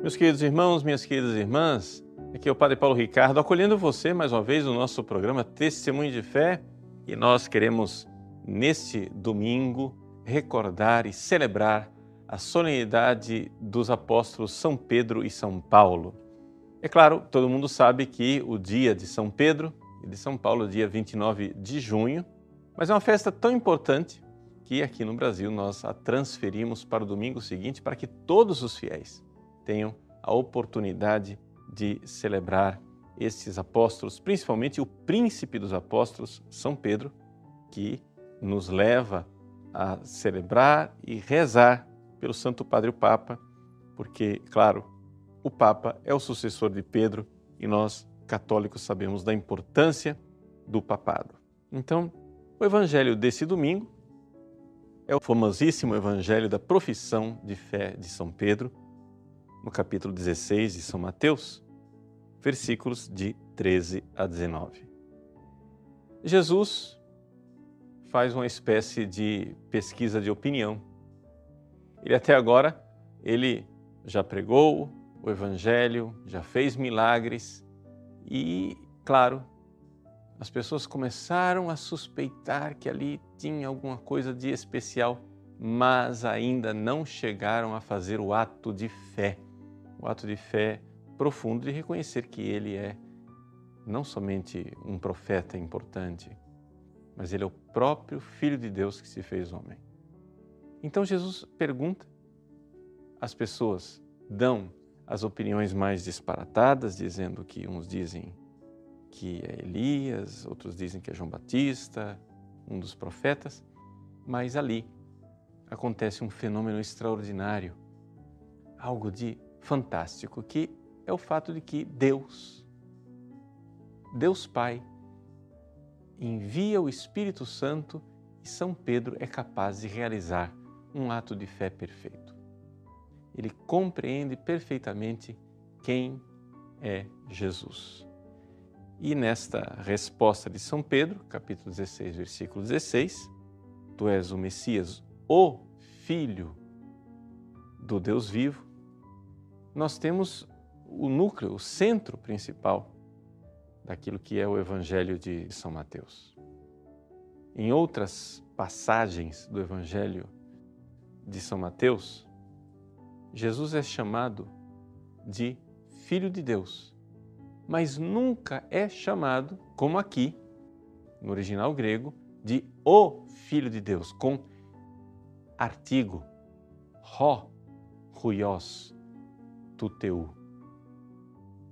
Meus queridos irmãos, minhas queridas irmãs, aqui é o Padre Paulo Ricardo, acolhendo você mais uma vez no nosso programa Testemunho de Fé, e nós queremos, neste domingo, recordar e celebrar a solenidade dos apóstolos São Pedro e São Paulo. É claro, todo mundo sabe que o dia de São Pedro e de São Paulo é dia 29 de junho, mas é uma festa tão importante que aqui no Brasil nós a transferimos para o domingo seguinte para que todos os fiéis tenham a oportunidade de celebrar esses apóstolos, principalmente o príncipe dos apóstolos, São Pedro, que nos leva a celebrar e rezar pelo Santo Padre o Papa, porque, claro, o Papa é o sucessor de Pedro e nós, católicos, sabemos da importância do papado. Então, o evangelho desse domingo é o famosíssimo evangelho da profissão de fé de São Pedro, no capítulo 16 de São Mateus, versículos de 13 a 19. Jesus faz uma espécie de pesquisa de opinião. Ele até agora, ele já pregou o evangelho, já fez milagres e, claro, as pessoas começaram a suspeitar que ali tinha alguma coisa de especial, mas ainda não chegaram a fazer o ato de fé profundo de reconhecer que ele é não somente um profeta importante, mas ele é o próprio Filho de Deus que se fez homem. Então Jesus pergunta, as pessoas dão as opiniões mais disparatadas, dizendo que uns dizem que é Elias, outros dizem que é João Batista, um dos profetas, mas ali acontece um fenômeno extraordinário, algo de fantástico, que é o fato de que Deus Pai, envia o Espírito Santo e São Pedro é capaz de realizar um ato de fé perfeito. Ele compreende perfeitamente quem é Jesus. E nesta resposta de São Pedro, capítulo 16, versículo 16, tu és o Messias, o Filho do Deus vivo, nós temos o núcleo, o centro principal daquilo que é o Evangelho de São Mateus. Em outras passagens do Evangelho de São Mateus, Jesus é chamado de Filho de Deus, mas nunca é chamado, como aqui, no original grego, de o Filho de Deus, com artigo, huios, tuteu.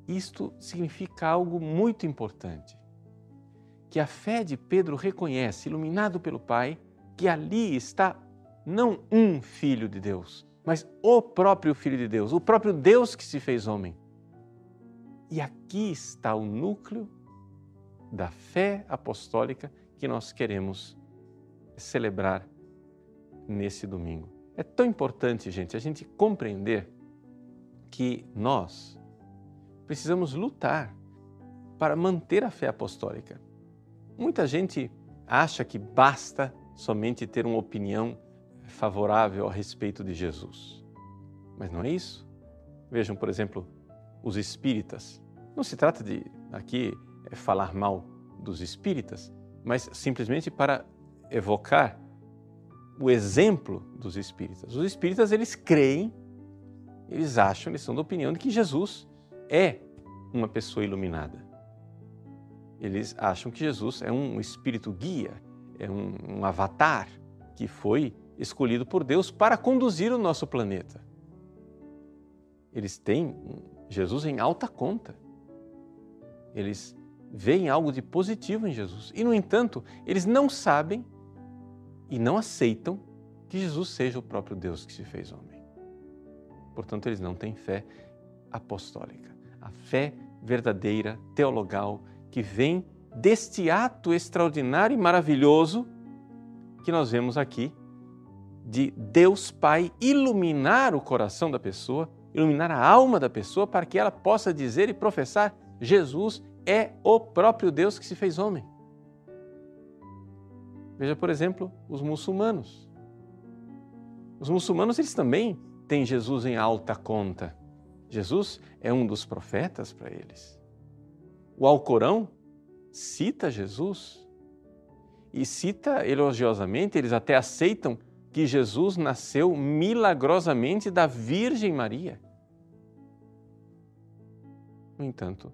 Isto significa algo muito importante, que a fé de Pedro reconhece, iluminado pelo Pai, que ali está não um Filho de Deus, mas o próprio Filho de Deus, o próprio Deus que se fez homem. E aqui está o núcleo da fé apostólica que nós queremos celebrar nesse domingo. É tão importante, gente, a gente compreender que nós precisamos lutar para manter a fé apostólica. Muita gente acha que basta somente ter uma opinião favorável a respeito de Jesus. Mas não é isso. Vejam, por exemplo, os espíritas. Não se trata de aqui falar mal dos espíritas, mas simplesmente para evocar o exemplo dos espíritas. Os espíritas, eles creem, eles acham, eles são da opinião de que Jesus é uma pessoa iluminada. Eles acham que Jesus é um espírito guia, é um avatar que foi escolhido por Deus para conduzir o nosso planeta. Eles têm Jesus em alta conta. Eles veem algo de positivo em Jesus. E, no entanto, eles não sabem e não aceitam que Jesus seja o próprio Deus que se fez homem. Portanto, eles não têm fé apostólica. A fé verdadeira, teologal, que vem deste ato extraordinário e maravilhoso que nós vemos aqui, de Deus Pai iluminar o coração da pessoa, iluminar a alma da pessoa para que ela possa dizer e professar: Jesus é o próprio Deus que se fez homem. Veja, por exemplo, os muçulmanos. Os muçulmanos, eles também têm Jesus em alta conta. Jesus é um dos profetas para eles. O Alcorão cita Jesus e cita elogiosamente, eles até aceitam que Jesus nasceu milagrosamente da Virgem Maria. No entanto,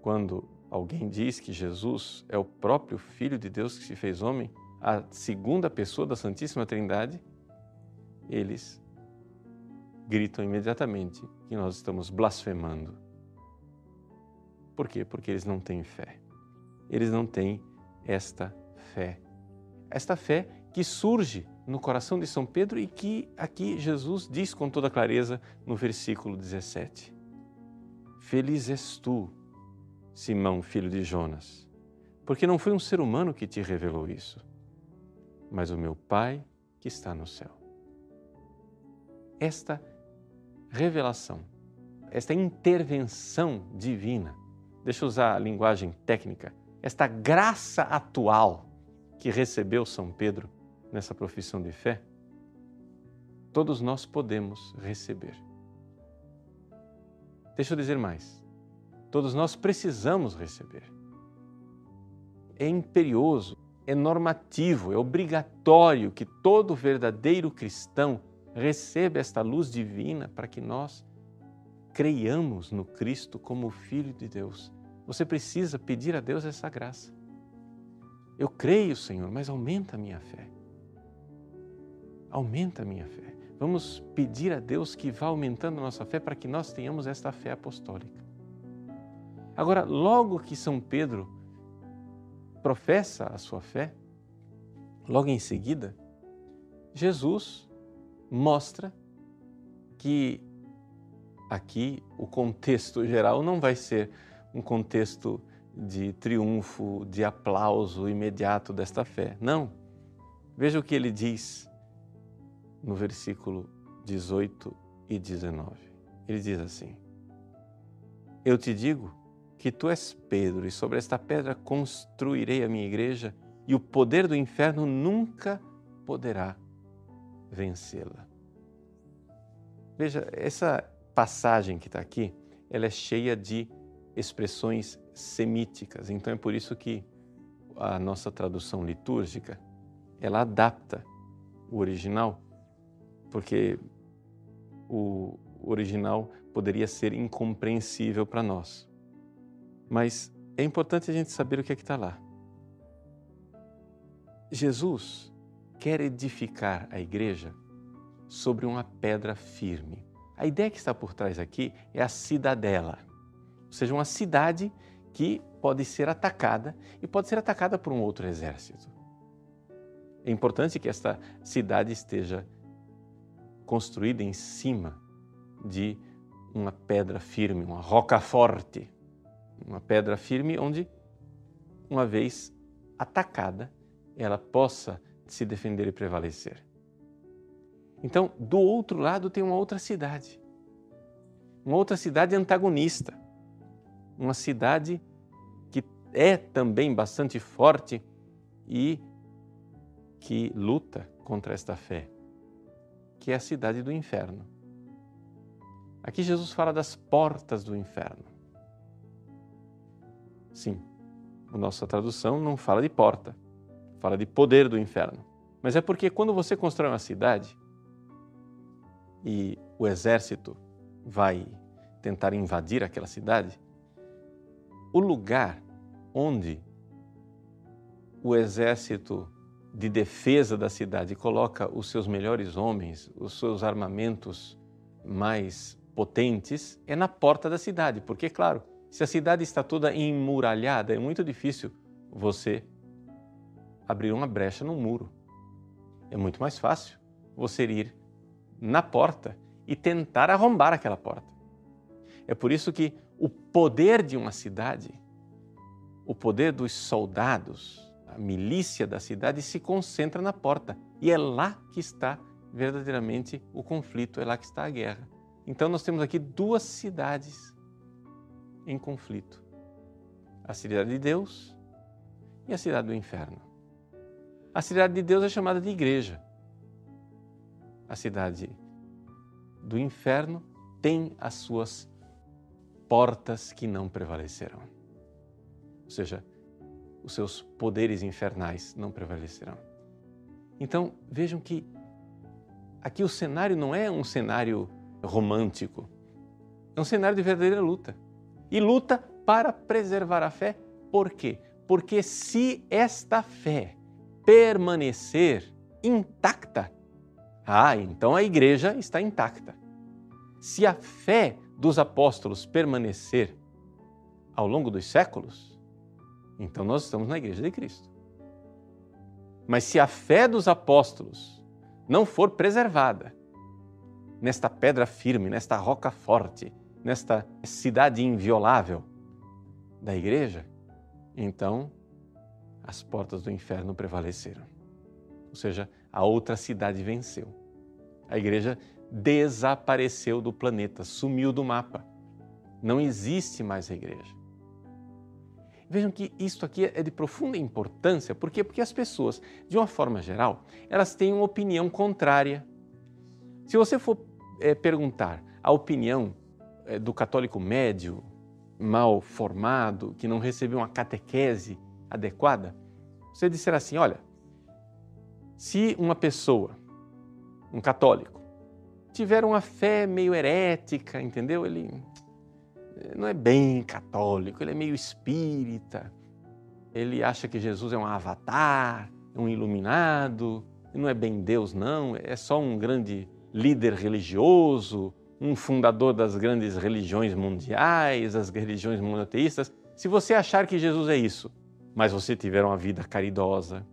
quando alguém diz que Jesus é o próprio Filho de Deus que se fez homem, a segunda pessoa da Santíssima Trindade, eles gritam imediatamente que nós estamos blasfemando. Por quê? Porque eles não têm fé. Eles não têm esta fé. Esta fé que surge no coração de São Pedro e que aqui Jesus diz com toda clareza no versículo 17. Feliz és tu, Simão, filho de Jonas, porque não foi um ser humano que te revelou isso, mas o meu Pai que está no céu. Esta revelação, esta intervenção divina, deixa eu usar a linguagem técnica, esta graça atual que recebeu São Pedro nessa profissão de fé, todos nós podemos receber. Deixa eu dizer mais, todos nós precisamos receber. É imperioso, é normativo, é obrigatório que todo verdadeiro cristão receba esta luz divina para que nós creiamos no Cristo como o Filho de Deus. Você precisa pedir a Deus essa graça. Eu creio, Senhor, mas aumenta a minha fé. Aumenta a minha fé. Vamos pedir a Deus que vá aumentando a nossa fé para que nós tenhamos esta fé apostólica. Agora, logo que São Pedro professa a sua fé, logo em seguida, Jesus mostra que aqui o contexto geral não vai ser um contexto de triunfo, de aplauso imediato desta fé. Não. Veja o que ele diz no versículo 18 e 19. Ele diz assim: Eu te digo que tu és Pedro, e sobre esta pedra construirei a minha igreja, e o poder do inferno nunca poderá vencê-la. Veja, essa passagem que está aqui, ela é cheia de expressões semíticas, então é por isso que a nossa tradução litúrgica, ela adapta o original, porque o original poderia ser incompreensível para nós. Mas é importante a gente saber o que é que está lá. Jesus quer edificar a igreja sobre uma pedra firme. A ideia que está por trás aqui é a cidadela, ou seja, uma cidade que pode ser atacada e pode ser atacada por um outro exército. É importante que esta cidade esteja construída em cima de uma pedra firme, uma roca forte. Uma pedra firme onde, uma vez atacada, ela possa se defender e prevalecer. Então, do outro lado tem uma outra cidade antagonista, uma cidade que é também bastante forte e que luta contra esta fé, que é a cidade do inferno. Aqui Jesus fala das portas do inferno. Sim, a nossa tradução não fala de porta, fala de poder do inferno. Mas é porque quando você constrói uma cidade e o exército vai tentar invadir aquela cidade, o lugar onde o exército de defesa da cidade coloca os seus melhores homens, os seus armamentos mais potentes, é na porta da cidade, porque, claro, se a cidade está toda emmuralhada, é muito difícil você abrir uma brecha no muro. É muito mais fácil você ir na porta e tentar arrombar aquela porta. É por isso que o poder de uma cidade, o poder dos soldados, a milícia da cidade se concentra na porta. E é lá que está verdadeiramente o conflito, é lá que está a guerra. Então nós temos aqui duas cidades em conflito. A cidade de Deus e a cidade do inferno. A cidade de Deus é chamada de igreja. a cidade do inferno tem as suas portas que não prevalecerão. Ou seja, os seus poderes infernais não prevalecerão. Então, vejam que aqui o cenário não é um cenário romântico, é um cenário de verdadeira luta. E luta para preservar a fé. Por quê? Porque se esta fé permanecer intacta, então a igreja está intacta. Se a fé dos apóstolos permanecer ao longo dos séculos, então nós estamos na igreja de Cristo. Mas se a fé dos apóstolos não for preservada nesta pedra firme, nesta roca forte, nesta cidade inviolável da igreja, então as portas do inferno prevaleceram. Ou seja, a outra cidade venceu. A igreja desapareceu do planeta, sumiu do mapa. Não existe mais a igreja. Vejam que isto aqui é de profunda importância. Por quê? Porque as pessoas, de uma forma geral, elas têm uma opinião contrária. Se você for perguntar a opinião do católico médio, mal formado, que não recebeu uma catequese adequada, você disser assim, olha, se uma pessoa, um católico, tiver uma fé meio herética, entendeu? Ele não é bem católico, ele é meio espírita, ele acha que Jesus é um avatar, um iluminado, não é bem Deus não, é só um grande líder religioso, um fundador das grandes religiões mundiais, as religiões monoteístas. Se você achar que Jesus é isso, mas você tiver uma vida caridosa,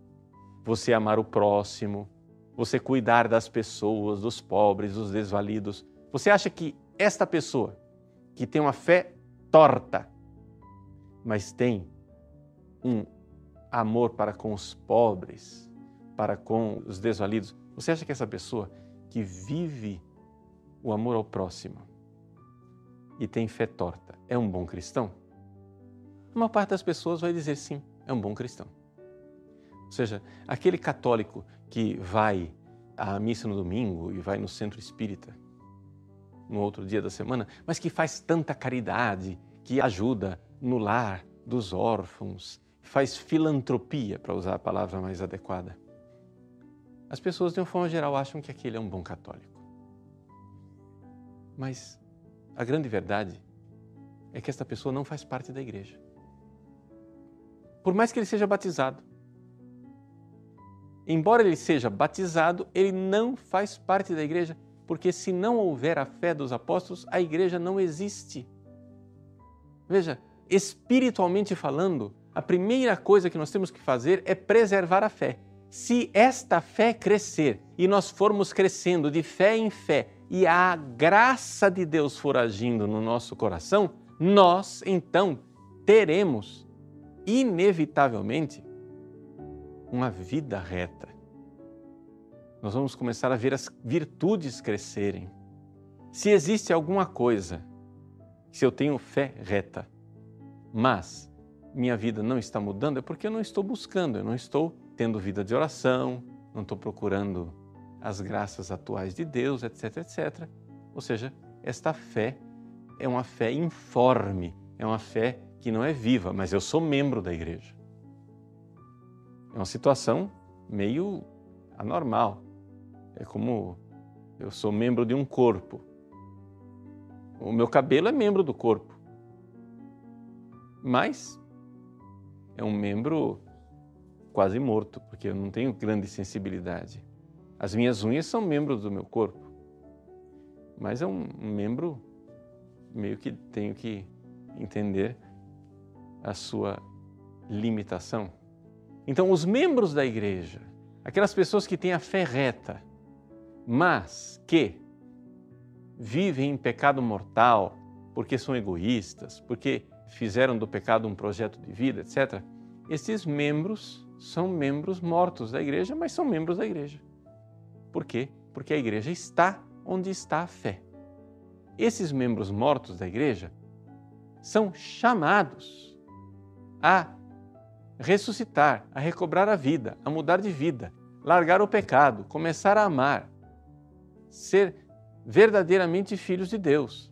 você amar o próximo, você cuidar das pessoas, dos pobres, dos desvalidos, você acha que esta pessoa que tem uma fé torta, mas tem um amor para com os pobres, para com os desvalidos, você acha que essa pessoa que vive o amor ao próximo e tem fé torta é um bom cristão? Uma parte das pessoas vai dizer sim, é um bom cristão. Ou seja, aquele católico que vai à missa no domingo e vai no centro espírita no outro dia da semana, mas que faz tanta caridade, que ajuda no lar dos órfãos, faz filantropia, para usar a palavra mais adequada. As pessoas, de uma forma geral, acham que aquele é um bom católico. Mas a grande verdade é que esta pessoa não faz parte da igreja. Por mais que ele seja batizado, embora ele seja batizado, ele não faz parte da igreja, porque se não houver a fé dos apóstolos, a igreja não existe. Veja, espiritualmente falando, a primeira coisa que nós temos que fazer é preservar a fé. Se esta fé crescer e nós formos crescendo de fé em fé e a graça de Deus for agindo no nosso coração, nós então teremos, inevitavelmente, uma vida reta. Nós vamos começar a ver as virtudes crescerem. Se existe alguma coisa, se eu tenho fé reta, mas minha vida não está mudando, é porque eu não estou buscando, eu não estou tendo vida de oração, não estou procurando as graças atuais de Deus, etc, etc. Ou seja, esta fé é uma fé informe, é uma fé que não é viva, mas eu sou membro da igreja. É uma situação meio anormal. É como eu sou membro de um corpo. O meu cabelo é membro do corpo, mas é um membro quase morto, porque eu não tenho grande sensibilidade. As minhas unhas são membros do meu corpo, mas é um membro meio que tenho que entender a sua limitação. Então, os membros da igreja, aquelas pessoas que têm a fé reta, mas que vivem em pecado mortal, porque são egoístas, porque fizeram do pecado um projeto de vida, etc., esses membros são membros mortos da igreja, mas são membros da igreja. Por quê? Porque a igreja está onde está a fé. Esses membros mortos da igreja são chamados a ressuscitar, a recobrar a vida, a mudar de vida, largar o pecado, começar a amar. ser verdadeiramente filhos de Deus.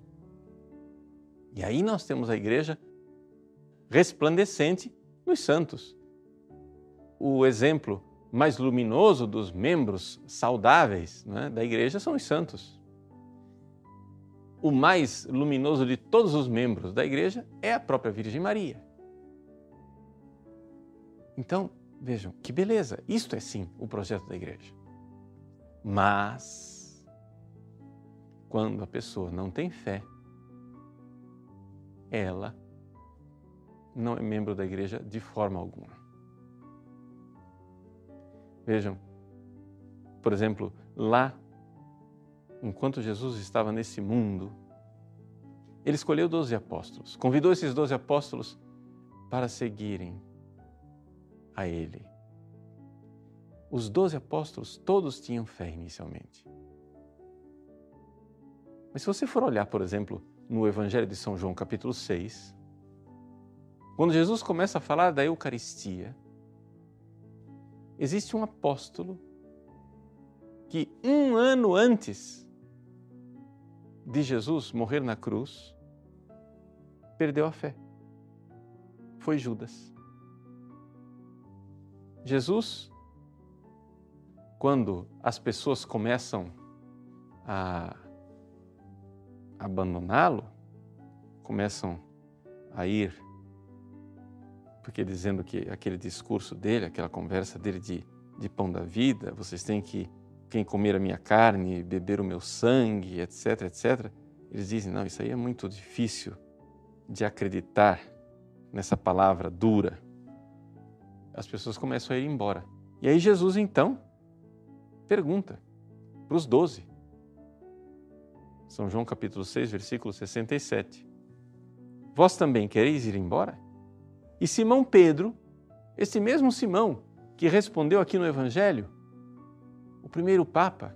E aí nós temos a igreja resplandecente nos santos. O exemplo mais luminoso dos membros saudáveis, né, da igreja são os santos. O mais luminoso de todos os membros da igreja é a própria Virgem Maria. Então, vejam, que beleza! Isto é sim o projeto da igreja. Mas, quando a pessoa não tem fé, ela não é membro da igreja de forma alguma. Vejam, por exemplo, lá, enquanto Jesus estava nesse mundo, ele escolheu 12 apóstolos, convidou esses 12 apóstolos para seguirem a ele. Os 12 apóstolos, todos tinham fé inicialmente. Mas se você for olhar, por exemplo, no Evangelho de São João, capítulo 6, quando Jesus começa a falar da Eucaristia, existe um apóstolo que 1 ano antes de Jesus morrer na cruz, perdeu a fé. Foi Judas. Jesus, quando as pessoas começam a abandoná-lo, começam a ir, porque dizendo que aquele discurso dele, aquela conversa dele de pão da vida, vocês têm que, quem comer a minha carne, beber o meu sangue, etc, etc. Eles dizem, não, isso aí é muito difícil de acreditar nessa palavra dura. As pessoas começam a ir embora. E aí Jesus, então, pergunta para os 12. São João capítulo 6, versículo 67. Vós também quereis ir embora? E Simão Pedro, esse mesmo Simão que respondeu aqui no Evangelho, o primeiro Papa,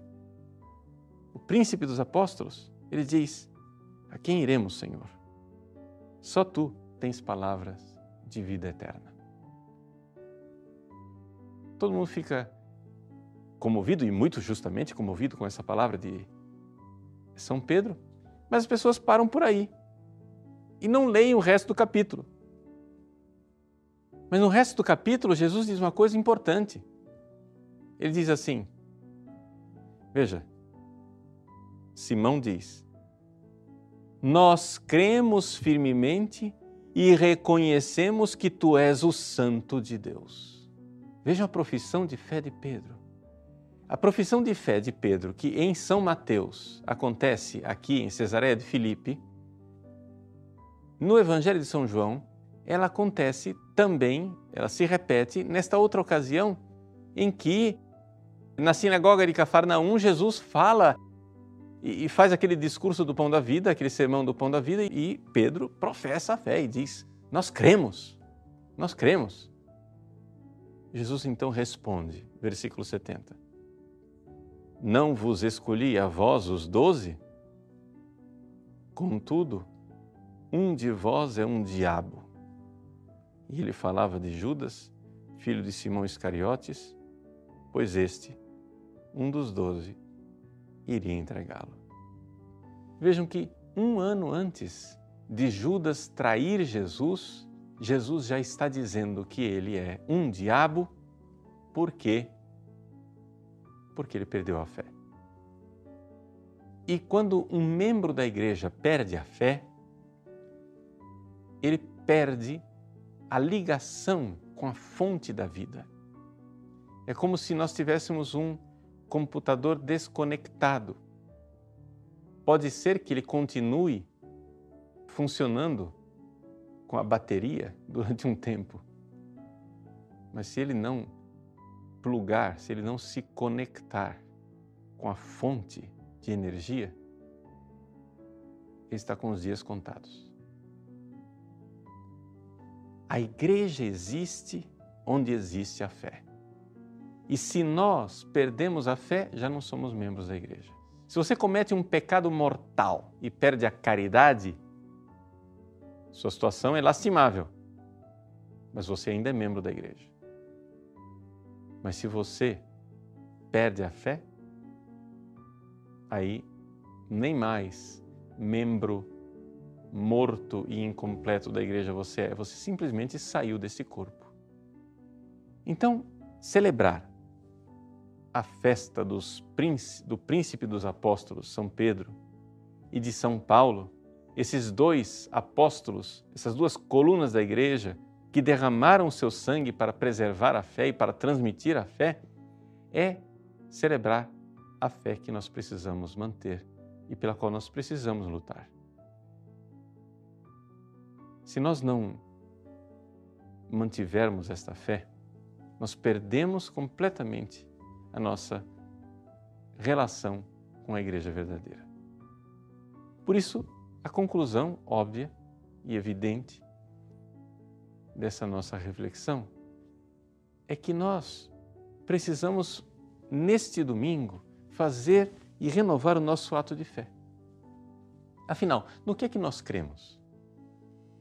o príncipe dos apóstolos, ele diz, a quem iremos, Senhor? Só Tu tens palavras de vida eterna. Todo mundo fica comovido, e muito justamente comovido com essa palavra de São Pedro, mas as pessoas param por aí e não leem o resto do capítulo. Mas no resto do capítulo, Jesus diz uma coisa importante. Ele diz assim, veja, Simão diz, nós cremos firmemente e reconhecemos que Tu és o Santo de Deus. Vejam a profissão de fé de Pedro. A profissão de fé de Pedro, que em São Mateus acontece aqui em Cesareia de Filipe, no Evangelho de São João, ela acontece também, ela se repete nesta outra ocasião em que na sinagoga de Cafarnaum Jesus fala e faz aquele discurso do pão da vida, aquele sermão do pão da vida, e Pedro professa a fé e diz, nós cremos, nós cremos. Jesus então responde, versículo 70, não vos escolhi a vós os 12? Contudo, um de vós é um diabo. E ele falava de Judas, filho de Simão Iscariotes, pois este, um dos 12, iria entregá-lo. Vejam que 1 ano antes de Judas trair Jesus, Jesus já está dizendo que ele é um diabo. Por quê? Porque ele perdeu a fé. E quando um membro da igreja perde a fé, ele perde a ligação com a fonte da vida. É como se nós tivéssemos um computador desconectado. Pode ser que ele continue funcionando com a bateria durante um tempo, mas se ele não plugar, se ele não se conectar com a fonte de energia, ele está com os dias contados. A igreja existe onde existe a fé. E se nós perdemos a fé, já não somos membros da igreja. Se você comete um pecado mortal e perde a caridade, sua situação é lastimável, mas você ainda é membro da igreja. Mas se você perde a fé, aí nem mais membro morto e incompleto da igreja você é. Você simplesmente saiu desse corpo. Então, celebrar a festa do príncipe dos apóstolos, São Pedro, e de São Paulo, esses dois apóstolos, essas duas colunas da igreja, que derramaram seu sangue para preservar a fé e para transmitir a fé, é celebrar a fé que nós precisamos manter e pela qual nós precisamos lutar. Se nós não mantivermos esta fé, nós perdemos completamente a nossa relação com a igreja verdadeira. Por isso, a conclusão óbvia e evidente dessa nossa reflexão é que nós precisamos, neste domingo, fazer e renovar o nosso ato de fé. Afinal, no que é que nós cremos?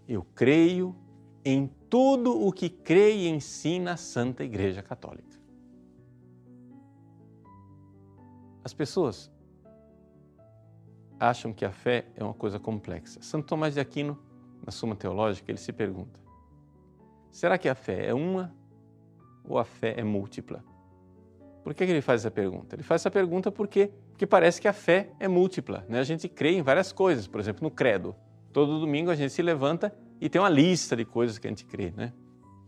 Eu creio em tudo o que crê e ensina a Santa Igreja Católica. As pessoas acham que a fé é uma coisa complexa. Santo Tomás de Aquino, na Suma Teológica, ele se pergunta: será que a fé é uma ou a fé é múltipla? Por que ele faz essa pergunta? Ele faz essa pergunta porque parece que a fé é múltipla, né? A gente crê em várias coisas, por exemplo, no credo. Todo domingo a gente se levanta e tem uma lista de coisas que a gente crê, né?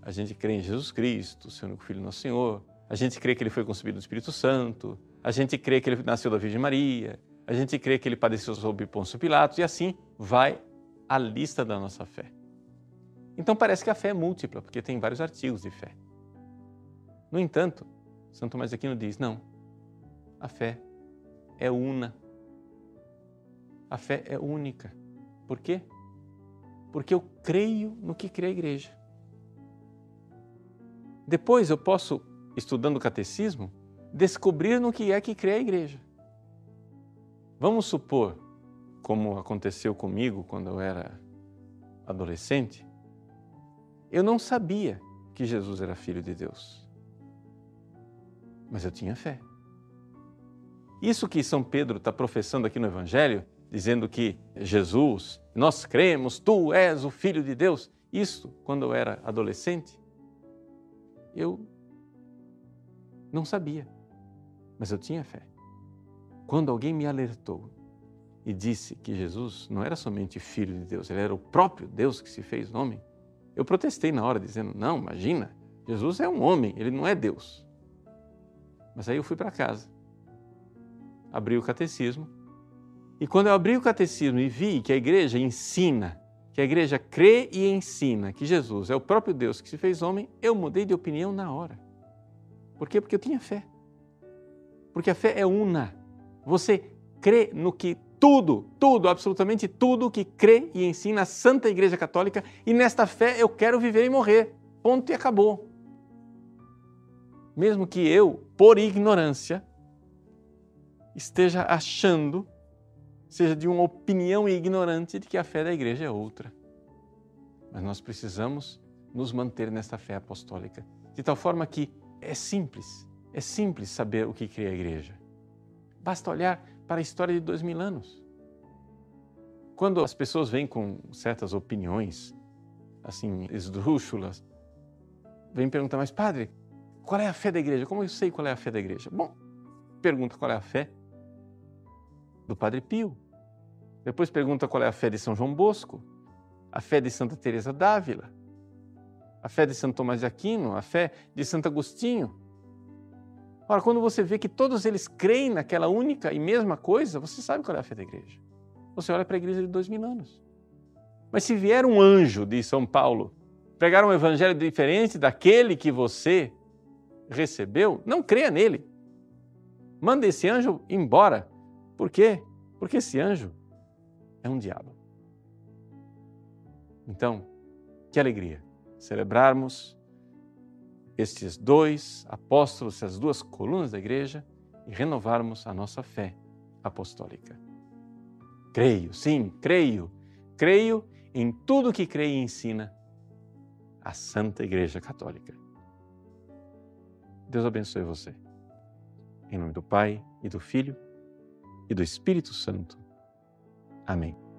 A gente crê em Jesus Cristo, seu único Filho, nosso Senhor. A gente crê que ele foi concebido do Espírito Santo. A gente crê que ele nasceu da Virgem Maria. A gente crê que ele padeceu sob Pôncio Pilatos. E assim vai a lista da nossa fé. Então parece que a fé é múltipla, porque tem vários artigos de fé. No entanto, Santo Tomás de Aquino diz, não, a fé é una. A fé é única. Por quê? Porque eu creio no que crê a igreja. Depois eu posso, estudando o catecismo, descobrir no que é que crê a igreja. Vamos supor, como aconteceu comigo quando eu era adolescente, eu não sabia que Jesus era Filho de Deus, mas eu tinha fé. Isso que São Pedro está professando aqui no Evangelho, dizendo que Jesus, nós cremos, tu és o Filho de Deus, isso, quando eu era adolescente, eu não sabia, mas eu tinha fé. Quando alguém me alertou e disse que Jesus não era somente Filho de Deus, ele era o próprio Deus que se fez homem, eu protestei na hora, dizendo, não, imagina, Jesus é um homem, ele não é Deus. Mas aí eu fui para casa, abri o catecismo, e quando eu abri o catecismo e vi que a igreja ensina, que a igreja crê e ensina que Jesus é o próprio Deus que se fez homem, eu mudei de opinião na hora. Por quê? Porque eu tinha fé. Porque a fé é una. Você crê no que tudo, absolutamente tudo que crê e ensina a Santa Igreja Católica, e nesta fé eu quero viver e morrer. Ponto e acabou. Mesmo que eu, por ignorância, esteja achando, seja de uma opinião ignorante de que a fé da igreja é outra. Mas nós precisamos nos manter nesta fé apostólica, de tal forma que é simples saber o que crê a igreja. Basta olhar para a história de 2000 anos. Quando as pessoas vêm com certas opiniões, assim, esdrúxulas, vêm perguntar, mas padre, qual é a fé da igreja? Como eu sei qual é a fé da igreja? Bom, pergunta qual é a fé do Padre Pio. Depois pergunta qual é a fé de São João Bosco, a fé de Santa Teresa d'Ávila, a fé de Santo Tomás de Aquino, a fé de Santo Agostinho. Ora, quando você vê que todos eles creem naquela única e mesma coisa, você sabe qual é a fé da igreja. Você olha para a igreja de 2000 anos. Mas se vier um anjo de São Paulo pregar um evangelho diferente daquele que você recebeu, não creia nele. Manda esse anjo embora. Por quê? Porque esse anjo é um diabo. Então, que alegria celebrarmos estes dois apóstolos, essas duas colunas da igreja e renovarmos a nossa fé apostólica. Creio, sim, creio em tudo que crê e ensina a Santa Igreja Católica. Deus abençoe você. Em nome do Pai e do Filho e do Espírito Santo. Amém.